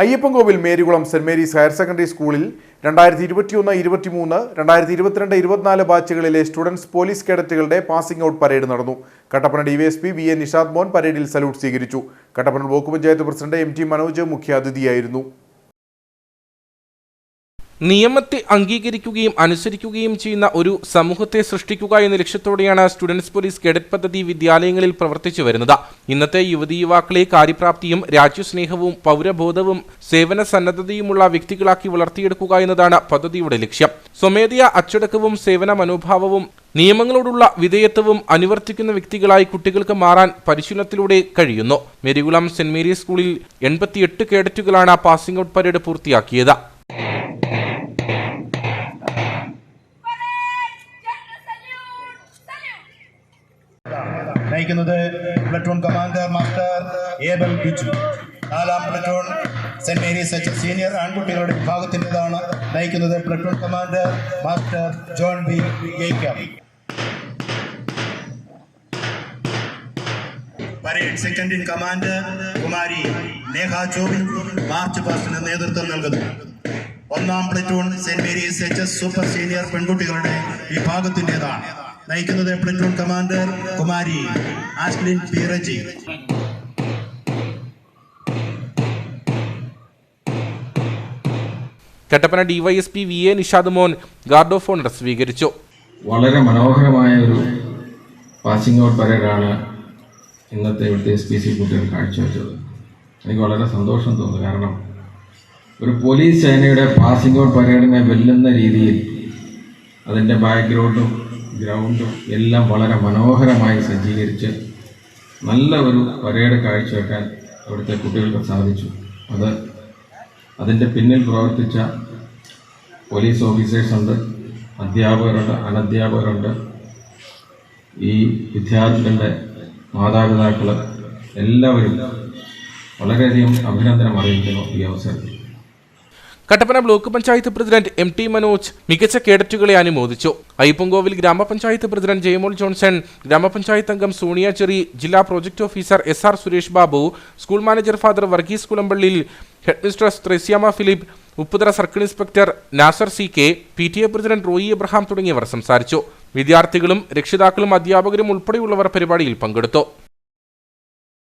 Ayyappancoil Marykulam Saint Mary's higher secondary സ്കൂളിൽ 2021-23, 2022-24 ബാച്ചുകളിലെ students police കേഡറ്റുകളുടെ പാസിംഗ് ഔട്ട് പരേഡ് നടന്നു. Kattappana DYSP V N Nishad Mon പരേഡിൽ സല്യൂട്ട് സ്വീകരിച്ചു. Kattappana block panchayat president M T Manoj മുഖ്യാതിഥിയായിരുന്നു. നിയമത്തെ അംഗീകരിക്കുകയും അനുസരിക്കുകയും ചെയ്യുന്ന ഒരു സമൂഹത്തെ സൃഷ്ടിക്കുക എന്ന ലക്ഷ്യത്തോടെയാണ് സ്റ്റുഡൻസ് പോലീസ് കേഡറ്റ് പദ്ധതി വിദ്യാലയങ്ങളിൽ പ്രവർത്തിച്ചു വരുന്നത്. ഇന്നത്തെ യുവതീ യുവാക്കളെ കാര്യപ്രാപ്തിയും രാജ്യസ്നേഹവും പൗരബോധവും സേവന സന്നദ്ധതയുമുള്ള വ്യക്തികളാക്കി വളർത്തിയെടുക്കുക എന്നതാണ് പദ്ധതിയുടെ ലക്ഷ്യം. സ്വമേധയാ അച്ചടക്കവും സേവന മനോഭാവവും നിയമങ്ങളോടുള്ള വിധേയത്വവും അനുവർത്തിക്കുന്ന വ്യക്തികളായി കുട്ടികൾക്ക് മാറാൻ പരിശീലനത്തിലൂടെ കഴിയുന്നു. മേരികുളം സെന്റ് മേരീസ് സ്കൂളിൽ 88 കേഡറ്റുകളാണ് പാസിംഗ് ഔട്ട് പരേഡ് പൂർത്തിയാക്കിയത്. നയിക്കുന്നത് platoon commander master Abel Biju. 4ാം പ്ലറ്റൂൺ സെന്റ് മേരീസ് സീനിയർ ആൺകുട്ടികളുടെ വിഭാഗത്തിൻ്റെതാണ്. നയിക്കുന്നത് platoon commander master John B Jacob. Parade second in commander Kumari Neha Chovin march പാസ്റ്റിന് നേതൃത്വം നൽകുന്നു. 1ാം platoon Saint Mary's super senior പെൺകുട്ടികളുടെ വിഭാഗത്തിൻ്റെതാണ്. നയിക്കുന്നത് platoon commander Kumari Ashlin P Reji. Kattappana DYSP V A Nishad Mon guard of owner സ്വീകരിച്ചു. വളരെ മനോഹരമായ ഒരു പാസിംഗ് ഔട്ട് പരേഡാണ് ഇന്നത്തെ ഇവിടുത്തെ SPC കുട്ടികൾ കാഴ്ചവെച്ചത്. എനിക്ക് വളരെ സന്തോഷം തോന്നുന്നു. കാരണം ഒരു പോലീസ് സേനയുടെ പാസിംഗ് ഔട്ട് പരേഡിനെ വെല്ലുന്ന രീതിയിൽ അതിൻ്റെ ബാക്ക്ഗ്രൗണ്ടും ഗ്രൗണ്ടും എല്ലാം വളരെ മനോഹരമായി സജ്ജീകരിച്ച് നല്ല ഒരു പരേഡ് കാഴ്ചവെക്കാൻ അവിടുത്തെ കുട്ടികൾക്ക് സാധിച്ചു. അതിൻ്റെ പിന്നിൽ പ്രവർത്തിച്ച പോലീസ് ഓഫീസേഴ്സുണ്ട്, അധ്യാപകരുണ്ട്, അനധ്യാപകരുണ്ട്, ഈ വിദ്യാർത്ഥികളുടെ മാതാപിതാക്കൾ എല്ലാവരും വളരെയധികം അഭിനന്ദനം അറിയിക്കുന്നു ഈ അവസരത്തിൽ. Kattappana block panchayat president M T Manoj മികച്ച കേഡറ്റുകളെ അനുമോദിച്ചു. അയ്യപ്പൻകോവിൽ ഗ്രാമപഞ്ചായത്ത് പ്രസിഡന്റ് ജയമോൾ ജോൺസൺ, ഗ്രാമപഞ്ചായത്ത് അംഗം സോണിയ ചെറി, ജില്ലാ project officer SR Suresh Babu, school manager father Varghese Kulampallil, headmistress Thresiamma Philip, Upputhara circle inspector Nasar CK, PTA president Roy Abraham തുടങ്ങിയവർ സംസാരിച്ചു. വിദ്യാർത്ഥികളും രക്ഷിതാക്കളും അധ്യാപകരും ഉൾപ്പെടെയുള്ളവർ പരിപാടിയിൽ പങ്കെടുത്തു.